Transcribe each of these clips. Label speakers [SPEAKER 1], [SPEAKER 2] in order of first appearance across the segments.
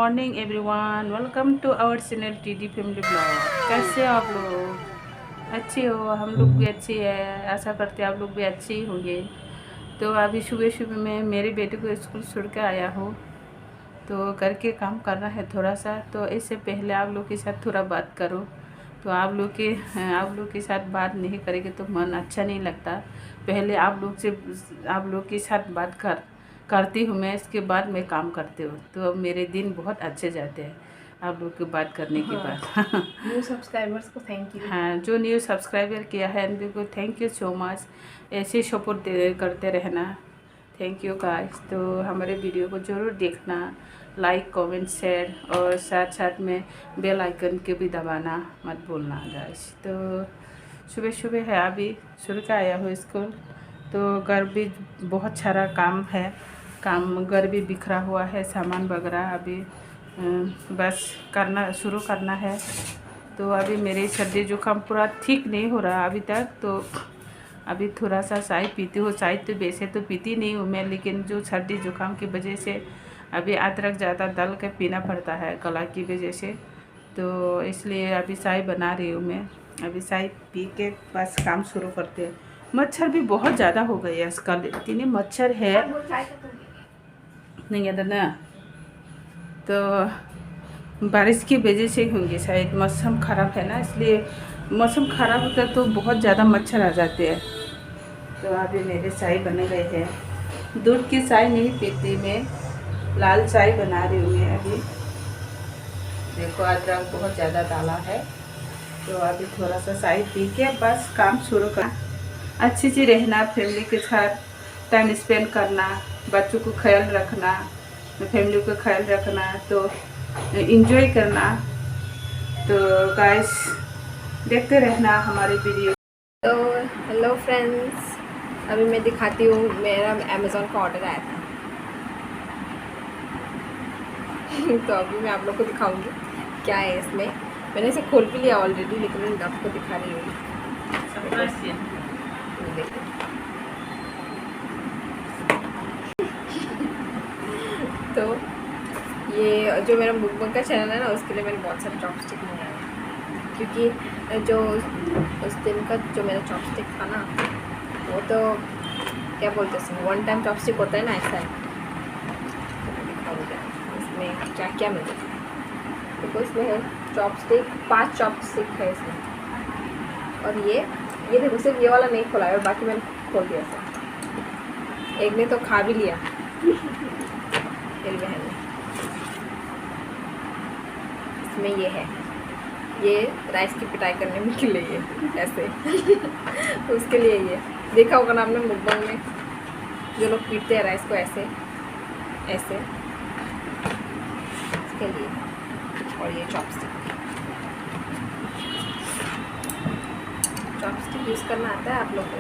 [SPEAKER 1] Morning everyone, welcome to our channel TD family blog. कैसे हो आप लोग? अच्छे हो? हम लोग भी अच्छे हैं, आशा करते हैं आप लोग भी अच्छे ही होंगे। तो अभी सुबह सुबह में मेरे बेटे को स्कूल छोड़ के आया हूँ, तो घर के काम करना है थोड़ा सा। तो इससे पहले आप लोग के साथ थोड़ा बात करो। तो आप लोग के साथ बात नहीं करेंगे तो मन अच्छा नहीं लगता। पहले आप लोग के साथ बात करती हूँ मैं, इसके बाद मैं काम करती हूँ, तो मेरे दिन बहुत अच्छे जाते हैं आप लोग की बात करने के बाद।
[SPEAKER 2] न्यू सब्सक्राइबर्स को थैंक यू।
[SPEAKER 1] हाँ, जो न्यू सब्सक्राइबर किया है उनको थैंक यू सो मच। ऐसे सपोर्ट करते रहना। Thank you guys. तो हमारे वीडियो को ज़रूर देखना, लाइक कमेंट शेयर, और साथ साथ में बेल आइकन के भी दबाना मत भूलना गाइस। तो सुबह सुबह है, अभी शुरू का आया हूँ स्कूल, तो घर भी बहुत सारा काम है। घर भी बिखरा हुआ है, सामान वगैरह अभी बस शुरू करना है। तो अभी मेरे सर्दी जुकाम पूरा ठीक नहीं हो रहा अभी तक, तो अभी थोड़ा सा चाय पीती हूँ। चाय तो वैसे तो पीती नहीं हूँ मैं, लेकिन जो सर्दी जुकाम की वजह से अभी अदरक ज़्यादा डाल के पीना पड़ता है गला की वजह से, तो इसलिए अभी चाय बना रही हूँ मैं। अभी चाय पी के बस काम शुरू करते हैं। मच्छर भी बहुत ज़्यादा हो गई है आजकल, इतने मच्छर है नहीं है ना। तो बारिश की वजह से होंगे शायद, मौसम ख़राब है ना, इसलिए मौसम ख़राब होता है तो बहुत ज़्यादा मच्छर आ जाते हैं। तो अभी मेरे चाय बन गए हैं। दूध की चाय नहीं पीती मैं, लाल चाय बना रही हूँ मैं अभी। देखो अदरक बहुत ज़्यादा डाला है, तो अभी थोड़ा सा चाय पी के बस काम शुरू करना। अच्छी सी रहना, फैमिली के साथ टाइम स्पेंड करना, बच्चों को ख्याल रखना, फैमिली को ख्याल रखना, तो एंजॉय करना। तो गाइस देखते रहना हमारे वीडियो।
[SPEAKER 2] तो हेलो फ्रेंड्स, अभी मैं दिखाती हूँ, मेरा अमेज़ॉन का ऑर्डर आया था। तो अभी मैं आप लोग को दिखाऊंगी क्या है इसमें। मैंने इसे खोल भी लिया ऑलरेडी, लेकिन मैं आपको दिखा रही हूँ। देखो तो ये जो मेरा मुकबंग का चैनल है ना, उसके लिए मैंने बहुत सारे चॉपस्टिक मंगाए हैं, क्योंकि जो उस दिन का जो मेरा चॉपस्टिक था ना, वो तो क्या बोलते हैं, वन टाइम चॉपस्टिक होता है ना, ऐसा है। इसमें क्या क्या मिलता है देखो, इसमें है चॉपस्टिक, 5 चॉपस्टिक है इसमें। और ये देखो, सिर्फ ये वाला नहीं खोला है, और बाकी मैंने खोल दिया सब। एक ने तो खा भी लिया मेरी बहन ने। इसमें ये है, ये राइस की पिटाई करने में के लिए ऐसे उसके लिए ये देखा होगा ना आपने मुकबंग में, जो लोग पीटते हैं राइस को ऐसे ऐसे, इसके लिए। और ये चॉपस्टिक यूज़ करना आता है आप लोग को?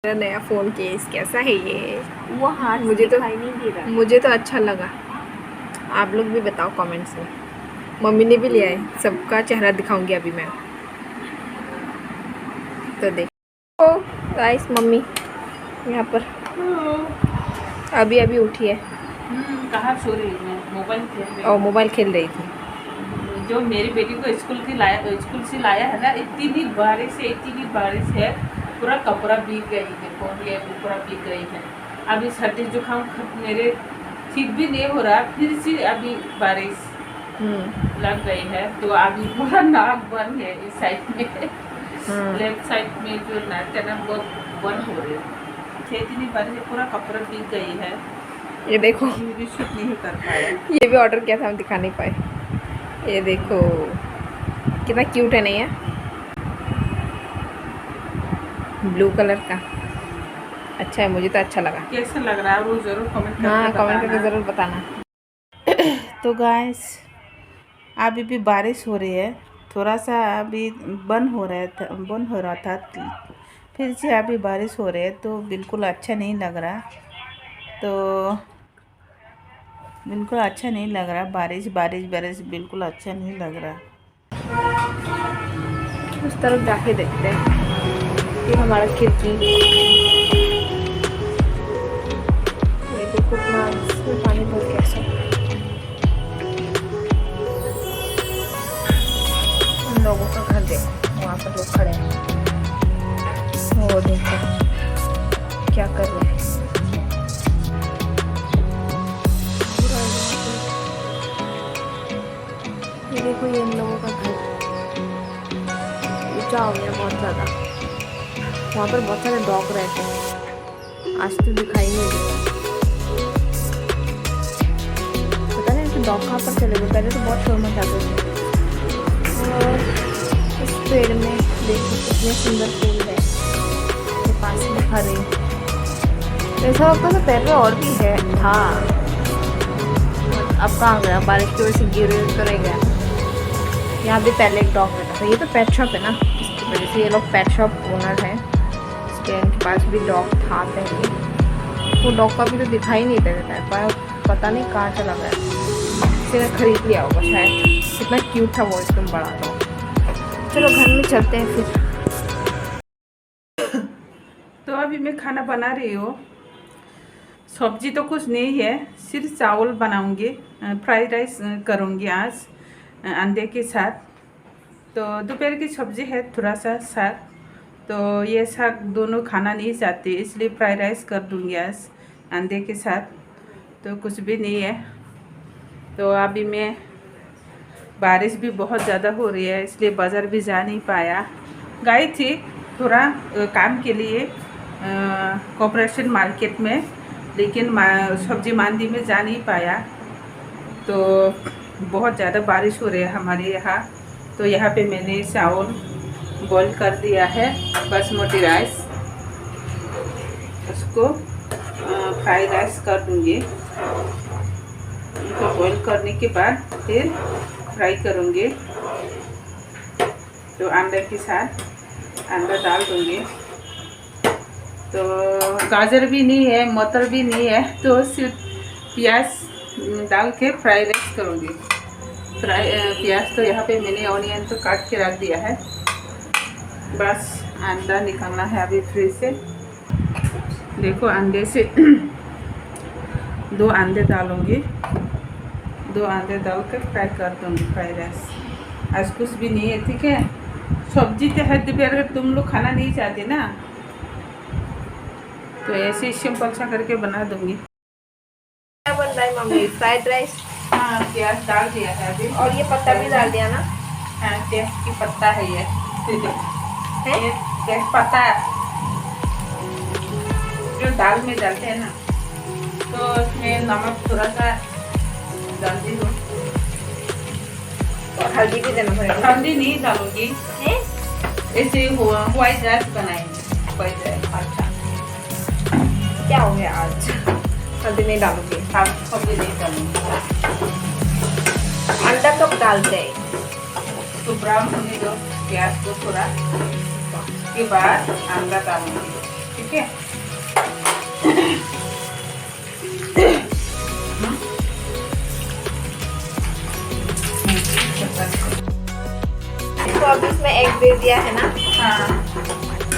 [SPEAKER 2] मेरा नया फ़ोन केस कैसा है ये?
[SPEAKER 1] वो हाथ
[SPEAKER 2] मुझे तो
[SPEAKER 1] दिखाई नहीं दे रहा।
[SPEAKER 2] मुझे तो अच्छा लगा, आप लोग भी बताओ कमेंट्स में। मम्मी ने भी लिया है, सबका चेहरा दिखाऊंगी अभी मैं। तो देखो गाइस, मम्मी यहाँ पर अभी उठी है।
[SPEAKER 1] कहाँ सो रही है? मोबाइल खेल रही है।
[SPEAKER 2] और मोबाइल खेल रही थी।
[SPEAKER 1] जो मेरी बेटी को स्कूल से लाया है ना, इतनी बारिश है, पूरा कपड़ा भीग गई है, पूरा भीग गई है। अभी सर्दी जुकाम मेरे ठीक भी नहीं हो रहा, फिर से अभी बारिश लग गई है, तो अभी पूरा नाक बंद है इस साइड में। लेफ्ट साइड में जो नाक है ना, वो बंद हो रही है। इतनी बारिश, पूरा कपड़ा भीग गई है।
[SPEAKER 2] ये देखो,
[SPEAKER 1] ये भी शूट नहीं कर पाया।
[SPEAKER 2] ये भी ऑर्डर किया था, हम दिखा नहीं पाए। ये देखो कितना क्यूट है, नहीं है? ब्लू कलर का अच्छा है, मुझे तो अच्छा लगा।
[SPEAKER 1] कैसा लग रहा है वो जरूर कमेंट
[SPEAKER 2] हाँ, कमेंट करके ज़रूर बताना।
[SPEAKER 1] तो गाइस अभी भी बारिश हो रही है, थोड़ा सा अभी बंद हो रहा था, फिर से अभी बारिश हो रही है, तो बिल्कुल अच्छा नहीं लग रहा। तो बिल्कुल अच्छा नहीं लग रहा, बारिश बिल्कुल अच्छा नहीं लग रहा।
[SPEAKER 2] उस तरफ जाके देखते हैं। ये हमारा खिड़की, ये देखो प्लांट्स में पानी भर के ऐसा। उन लोगों का घर देखो, वहाँ पर लोग खड़े हैं, वो देखो क्या कर रहे हैं। ये देखो ये इन लोगों का घर ऊंचा हो गया बहुत ज़्यादा। वहाँ पर बहुत सारे डॉग रहते हैं, आज तो दिखाई नहीं देता। पता नहीं कि डॉग कहाँ पर चले गए, पहले तो बहुत शोर मचाते थे। और इस पेड़ में देखो कितने सुंदर फूल है, के पास में हरे। ऐसा लगता था पेड़ में और भी है था, अब कहाँ गया, बारिश की वजह से गिर तो नहीं गया। यहाँ भी पहले एक डॉग रहता था। ये तो पेट शॉप है ना, इसकी वजह से ये लोग पेट शॉप ओनर हैं। इसके इनके पास भी डॉग था पहले, वो डॉग का भी तो दिखाई नहीं देता है, पर पता नहीं कहाँ चला गया। किसी ने खरीद लिया होगा शायद। कितना क्यूट था वो एकदम बड़ा डॉग। चलो घर में चलते हैं फिर।
[SPEAKER 1] तो अभी मैं खाना बना रही हूँ। सब्जी तो कुछ नहीं है, सिर्फ चावल बनाऊंगी, फ्राइड राइस करूँगी आज अंडे के साथ। तो दोपहर की सब्जी है, थोड़ा सा साग, तो ये साग दोनों खाना नहीं चाहते, इसलिए फ्राइड राइस कर दूँगी आज अंडे के साथ। तो कुछ भी नहीं है। तो अभी मैं, बारिश भी बहुत ज़्यादा हो रही है, इसलिए बाज़ार भी जा नहीं पाया। गई थी थोड़ा काम के लिए कॉर्पोरेशन मार्केट में, लेकिन सब्जी मंडी में जा नहीं पाया। तो बहुत ज़्यादा बारिश हो रही है हमारे यहाँ। तो यहाँ पे मैंने चावल बॉईल कर दिया है, बासमती राइस, उसको फ्राइड राइस कर दूँगी। तो बॉईल करने के बाद फिर फ्राई करूँगी। तो अंडे के साथ अंडा डाल दूँगी। तो गाजर भी नहीं है, मटर भी नहीं है, तो सिर्फ प्याज डाल के फ्राई राइस करूँगी। प्याज तो यहाँ पे मैंने ऑनियन तो काट के रख दिया है, बस अंडा निकालना है अभी फ्रिज से। देखो अंडे से 2 अंडे डालूँगी, 2 अंडे डाल कर फ्राई कर दूँगी फ्राइड राइस। आज कुछ भी नहीं है, ठीक है। सब्जी तो है दोपहर, अगर तुम लोग खाना नहीं चाहते ना, तो ऐसे ही सिंपल सा करके बना दूँगी।
[SPEAKER 2] क्या बन रहा है मम्मी? Fried rice.
[SPEAKER 1] हाँ, प्याज डाल दिया है अभी,
[SPEAKER 2] और ये पत्ता भी डाल दिया ना?
[SPEAKER 1] हाँ, तेज की पत्ता है ये,
[SPEAKER 2] है?
[SPEAKER 1] ये तेज पत्ता जो दाल में डालते हैं ना। तो उसमें नमक थोड़ा सा डाल दी दो।
[SPEAKER 2] और हल्दी भी देना पड़ेगा?
[SPEAKER 1] हल्दी नहीं डालूंगी, ऐसे व्हाइट राइस बनाएंगे, व्हाइट राइस। अच्छा,
[SPEAKER 2] क्या हो गया आज? हल्दी नहीं डालूंगी?
[SPEAKER 1] हल्दी नहीं डालूंगी।
[SPEAKER 2] अंडा कब डालते हैं?
[SPEAKER 1] तो ब्राउन होने दो प्याज को थोड़ा, के बाद अंडा डालूंगी, ठीक है।
[SPEAKER 2] तो अब इसमें एग दे दिया है ना?
[SPEAKER 1] हाँ,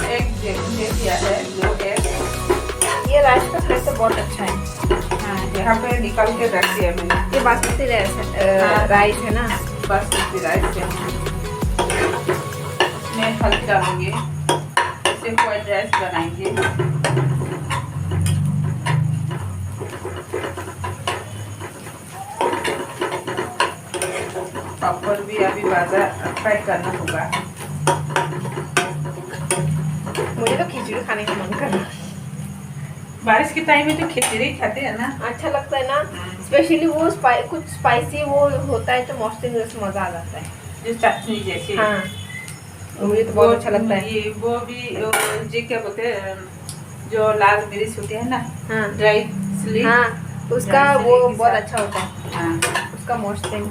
[SPEAKER 1] एग दे दिया है, 2 एग।
[SPEAKER 2] ये राइस का फ्लेवर तो बहुत अच्छा है।
[SPEAKER 1] हाँ, यहाँ पे निकाल के रख दिया मैंने।
[SPEAKER 2] ये बासमती राइस है ना?
[SPEAKER 1] बासमती राइस है। मैं हल्दी डालूंगी, इसे फ्राइड राइस बनाएंगे। पापड़ भी अभी बाजार फ्राई करना होगा।
[SPEAKER 2] मुझे तो खिचड़ी खाने का मन कर रहा है।
[SPEAKER 1] बारिश के टाइम में तो खिचड़ी खाते हैं ना,
[SPEAKER 2] अच्छा लगता है ना। स्पेशली वो कुछ स्पाइसी वो होता है तो मौसम में मजा आ जाता है,
[SPEAKER 1] जो चटनी जैसे।
[SPEAKER 2] हाँ, मुझे तो बहुत अच्छा लगता है।
[SPEAKER 1] ये वो भी जी क्या बोलते हैं, जो लाल मिर्च होती है ना,
[SPEAKER 2] हाँ,
[SPEAKER 1] ड्राई चिली,
[SPEAKER 2] हाँ, उसका
[SPEAKER 1] ड्राई
[SPEAKER 2] वो
[SPEAKER 1] चिली के
[SPEAKER 2] बहुत
[SPEAKER 1] साथ।
[SPEAKER 2] अच्छा होता है।
[SPEAKER 1] हाँ,
[SPEAKER 2] उसका मौसम।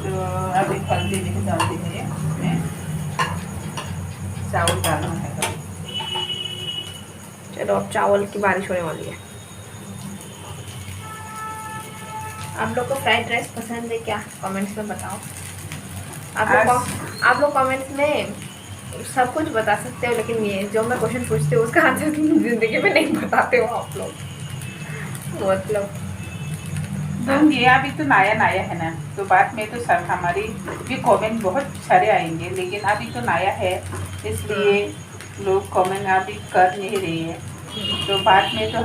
[SPEAKER 1] तो अभी हल्दी नहीं डालती है, इसमें चावल डालना है अभी।
[SPEAKER 2] चलो अब चावल की बारिश होने वाली है। आप लोग को फ्राइड राइस पसंद है क्या? कमेंट्स में बताओ। आप लोग कमेंट्स में सब कुछ बता सकते हो, लेकिन ये जो मैं क्वेश्चन पूछती हूँ उसका आंसर जिंदगी में नहीं बताते हो आप लोग। मतलब
[SPEAKER 1] दूंगी, अभी तो नया नया है ना, तो बाद में तो सब हमारी भी कमेंट बहुत सारे आएंगे, लेकिन अभी तो नया है इसलिए लोग कमेंट अभी कर नहीं रही है। तो बाद में तो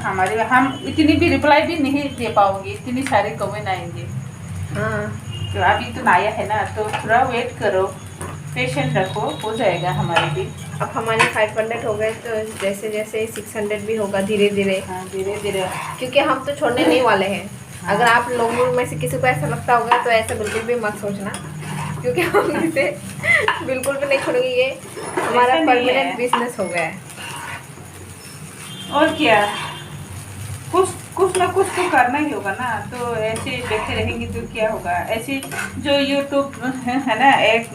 [SPEAKER 1] हम इतनी भी रिप्लाई भी नहीं दे पाओगे, इतनी सारे कमेंट आएंगे।
[SPEAKER 2] हाँ,
[SPEAKER 1] तो अभी तो नया है ना, तो थोड़ा वेट करो, पेशेंट रखो, हो जाएगा हमारे भी।
[SPEAKER 2] अब हमारे 500 हो गए, तो जैसे जैसे 600 भी होगा धीरे धीरे।
[SPEAKER 1] हाँ, धीरे धीरे।
[SPEAKER 2] क्योंकि हम तो छोड़ने नहीं वाले हैं। अगर आप लोगों में से किसी को ऐसा लगता होगा तो ऐसा बिल्कुल भी मत सोचना, क्योंकि हम इसे बिल्कुल भी नहीं छोड़ेंगे। ये हमारा परमानेंट बिजनेस हो गया है।
[SPEAKER 1] और क्या, कुछ ना कुछ तो करना ही होगा ना। तो ऐसे बैठे रहेंगे तो क्या होगा। ऐसे जो यूट्यूब है ना, एक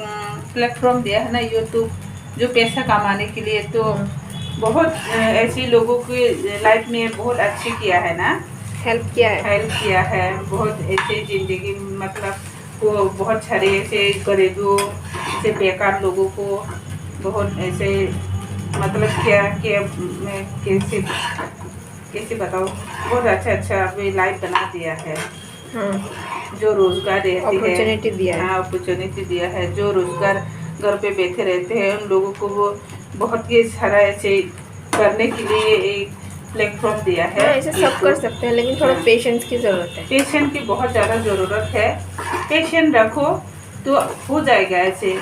[SPEAKER 1] प्लेटफॉर्म दिया है ना यूट्यूब, जो पैसा कमाने के लिए, तो बहुत ऐसे लोगों की लाइफ में बहुत अच्छी किया है ना,
[SPEAKER 2] हेल्प किया है
[SPEAKER 1] बहुत ऐसे ज़िंदगी, मतलब वो बहुत सारे ऐसे गरीबों, ऐसे बेकार लोगों को बहुत ऐसे, मतलब क्या मैं कैसे बताऊँ, बहुत अच्छा अभी लाइफ बना दिया है। जो रोजगार देती है,
[SPEAKER 2] अपॉर्चुनिटी दिया है।
[SPEAKER 1] हाँ, अपॉर्चुनिटी दिया है। जो रोजगार घर पे बैठे रहते हैं उन लोगों को वो बहुत ही सारा ऐसे करने के लिए एक प्लेटफॉर्म दिया है।
[SPEAKER 2] ऐसे सब कर सकते हैं, लेकिन थोड़ा पेशेंस की ज़रूरत है।
[SPEAKER 1] पेशेंट की बहुत ज़्यादा ज़रूरत है। पेशेंट रखो तो हो जाएगा। ऐसे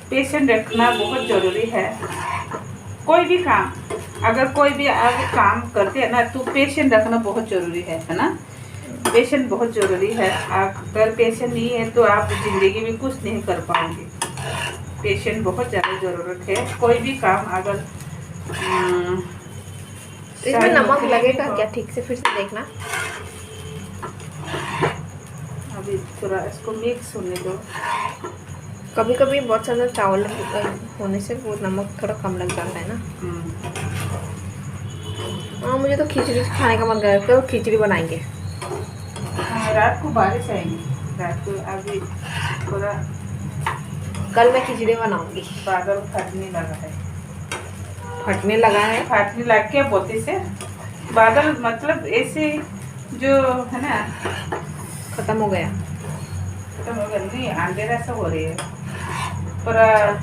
[SPEAKER 1] पेशेंट रखना बहुत ज़रूरी है। कोई भी काम, अगर कोई भी आप काम करते हैं ना, तो पेशेंट रखना बहुत ज़रूरी है ना। पेशेंट बहुत ज़रूरी है। अगर पेशेंट नहीं है तो आप ज़िंदगी में कुछ नहीं कर पाओगे। पेशेंट बहुत ज़्यादा ज़रूरत है। कोई भी काम अगर
[SPEAKER 2] इसमें नमक लगेगा क्या, ठीक से फिर से देखना।
[SPEAKER 1] अभी थोड़ा इसको मिक्स होने दो।
[SPEAKER 2] कभी कभी बहुत ज़्यादा चावल होने से वो नमक थोड़ा कम लग जाता है ना। हाँ, मुझे तो खिचड़ी खाने का मन कर रहा है, तो खिचड़ी बनाएंगे।
[SPEAKER 1] रात को बारिश आएगी, रात को अभी थोड़ा
[SPEAKER 2] कल मैं खिचड़ी बनाऊंगी।
[SPEAKER 1] बादल फटने लगा है।
[SPEAKER 2] फटने लग
[SPEAKER 1] के बोलते से बादल, मतलब ऐसे जो है ना,
[SPEAKER 2] खत्म हो गया।
[SPEAKER 1] नहीं, अंधेरा सा हो रही है। पर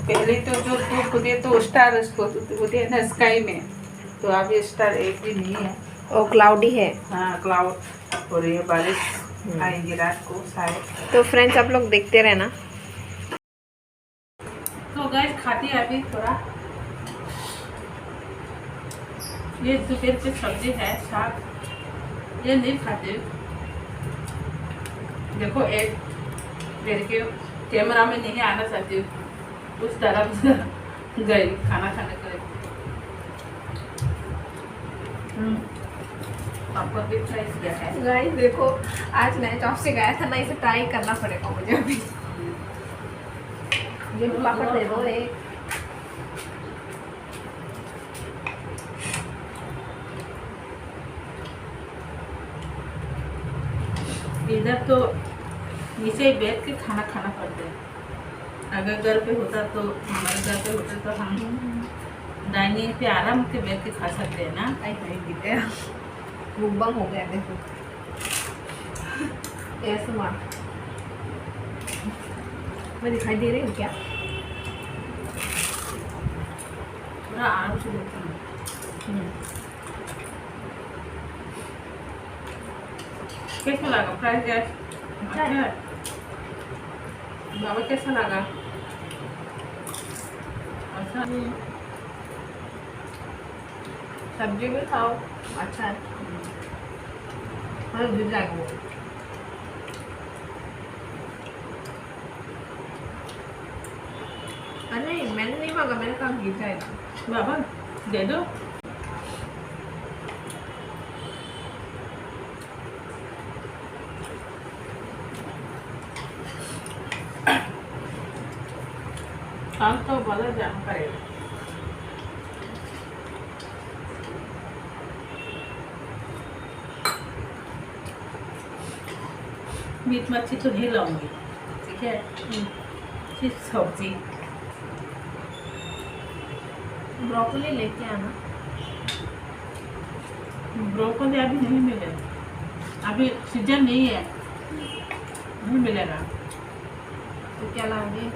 [SPEAKER 1] पहले तो जो धूप होती है तो स्टार होती है ना स्काई में, तो अभी स्टार एक भी नहीं है।
[SPEAKER 2] और क्लाउडी है।
[SPEAKER 1] हाँ, क्लाउड हो रही है, बारिश आएगी रात को शायद।
[SPEAKER 2] तो फ्रेंड्स, आप लोग देखते रहना।
[SPEAKER 1] तो गाइस, खाती है अभी थोड़ा। ये दोपहर की सब्जी है, साग, ये नहीं खाते। देखो, एक देर के कैमरा में नहीं आना चाहती हूँ, उस तरफ गई खाना खाने के लिए। पापा भी ट्राई किया है।
[SPEAKER 2] गाइस देखो, आज नया चॉप से गया था ना, इसे ट्राई करना पड़ेगा मुझे अभी। ये पापड़ दे दो एक।
[SPEAKER 1] इधर तो नीचे बैठ के खाना खाना पड़ता है। अगर घर पे होता तो, हमारे घर पे होता तो हम डाइनिंग पे आराम के बैठ के खा सकते हैं ना।
[SPEAKER 2] मुकबंग हो गया देखो। ऐसे मैं दिखाई दे रही हूँ क्या?
[SPEAKER 1] थोड़ा आराम से बैठते हैं। कैसा लगा फ्राइड राइस? अच्छा है। बाबा कैसा लगा? अच्छा,
[SPEAKER 2] सब्जी भी खाओ, अच्छा है। गिर जाएगा वो। अरे मैंने नहीं मांगा, मैंने कहा गिर जाएगा।
[SPEAKER 1] बाबा दे दो। हम तो बोला जाना पड़ेगा। मीट मच्छी तो नहीं लाऊंगी, ठीक है। की सब्जी।
[SPEAKER 2] ब्रोकली लेके आना।
[SPEAKER 1] ब्रोकली अभी नहीं मिले, अभी सीजन नहीं है, नहीं मिलेगा।
[SPEAKER 2] तो क्या लाओगे?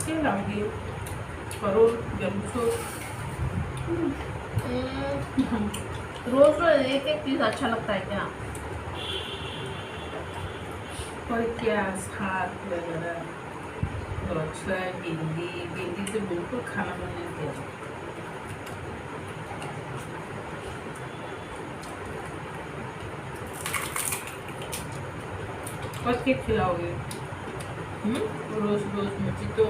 [SPEAKER 1] क्या लाऊंगी? परोल, गमछो।
[SPEAKER 2] रोज रोज एक एक चीज अच्छा लगता है क्या?
[SPEAKER 1] और क्या साग वगैरह, तो अच्छा है। भिंडी तो बिल्कुल खाना मन नहीं किया। और क्या खिलाओगे? रोज रोज मुझे तो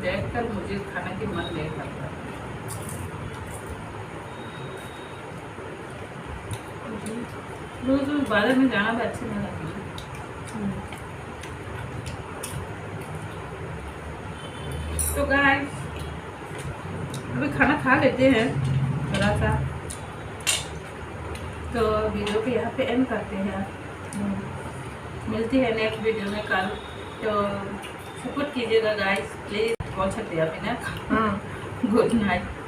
[SPEAKER 1] देखकर मुझे खाने की मन नहीं करता। रोज रोज बाजार में जाना भी अच्छी नहीं लगती। तो गाइस अभी खाना खा लेते हैं थोड़ा सा, तो वीडियो को यहाँ पे एंड करते हैं। मिलती है नेक्स्ट वीडियो में कल, तो सपोर्ट कीजिएगा गाइस प्लीज। कौन सा दिया बिना?
[SPEAKER 2] हाँ,
[SPEAKER 1] गुड नाइट।